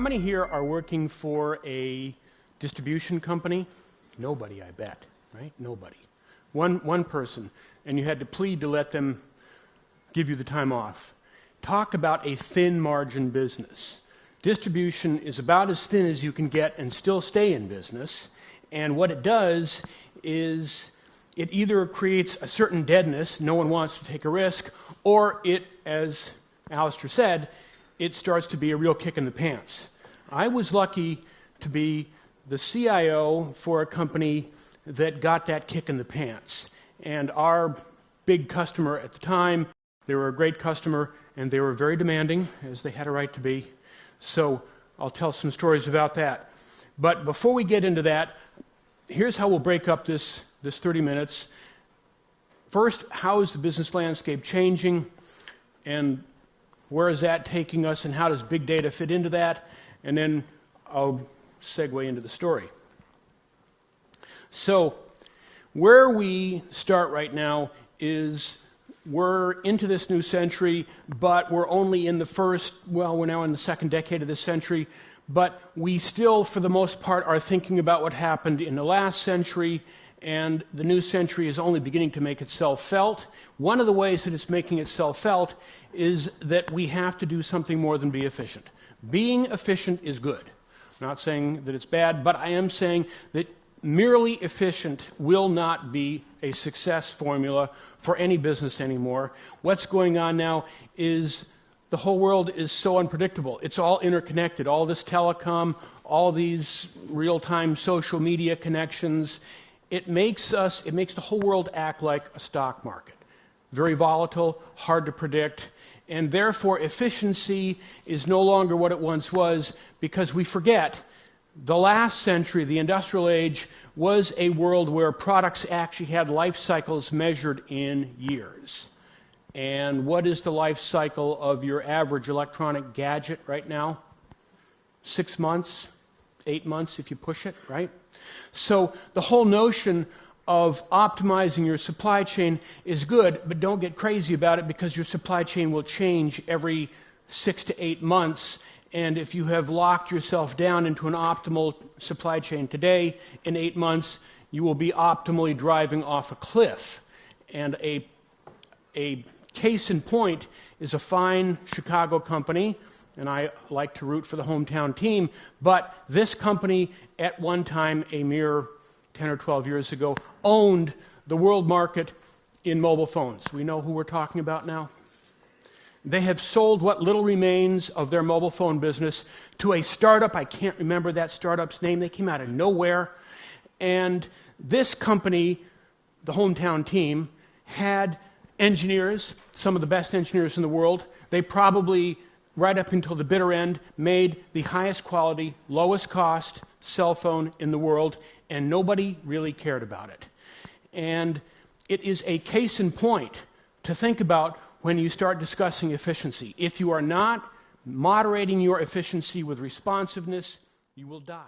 many here are working for a distribution company? Nobody, I bet, right? Nobody. One person, and you had to plead to let them give you the time off. Talk about a thin margin business. Distribution is about as thin as you can get and still stay in business, and what it does is it either creates a certain deadness, no one wants to take a risk, or it, as Alistair said, it starts to be a real kick in the pants. I was lucky to be the CIO for a company that got that kick in the pants. And our big customer at the time, they were a great customer, and they were very demanding, as they had a right to be. So I'll tell some stories about that. But before we get into that, here's how we'll break up this 30 minutes. First, how is the business landscape changing, and where is that taking us, and how does big data fit into that? And then I'll segue into the story. So where we start right now is we're into this new century, but we're only in the first, well, we're now in the second decade of this century, but we still, for the most part, are thinking about what happened in the last century, and the new century is only beginning to make itself felt. One of the ways that it's making itself felt is that we have to do something more than be efficient. Being efficient is good. I'm not saying that it's bad, but I am saying that merely efficient will not be a success formula for any business anymore. What's going on now is the whole world is so unpredictable. It's all interconnected. All this telecom, all these real-time social media connections, it makes the whole world act like a stock market. Very volatile, hard to predict, and therefore efficiency is no longer what it once was, because we forget the last century, the industrial age, was a world where products actually had life cycles measured in years. And what is the life cycle of your average electronic gadget right now? 6 months, 8 months if you push it, right? So the whole notion of optimizing your supply chain is good, but don't get crazy about it, because your supply chain will change every 6 to 8 months. And if you have locked yourself down into an optimal supply chain today, in 8 months, you will be optimally driving off a cliff. And a case in point is a fine Chicago company, and I like to root for the hometown team, but this company, at one time, a mere 10 or 12 years ago, owned the world market in mobile phones. We know who we're talking about now? They have sold what little remains of their mobile phone business to a startup. I can't remember that startup's name. They came out of nowhere. And this company, the hometown team, had engineers, some of the best engineers in the world. They probably, right up until the bitter end, made the highest quality, lowest cost cell phone in the world, and nobody really cared about it. And it is a case in point to think about when you start discussing efficiency. If you are not moderating your efficiency with responsiveness, you will die.